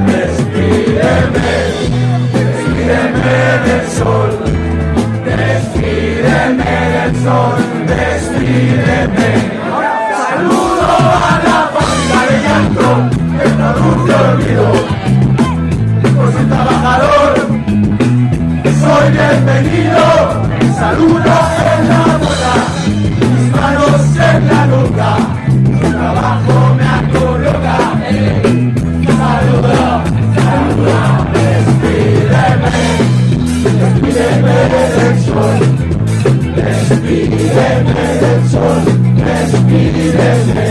Despídeme, despídeme del sol, despídeme del sol, despídeme. Saludo a la fábrica de llanto que produce olvido. Por ser trabajador, soy bienvenido. Saludo en la boca, mis manos en la nuca. Su trabajo me acoloca. Saludo, saludo, despídeme, despídeme del sol, despídeme del sol, despídeme.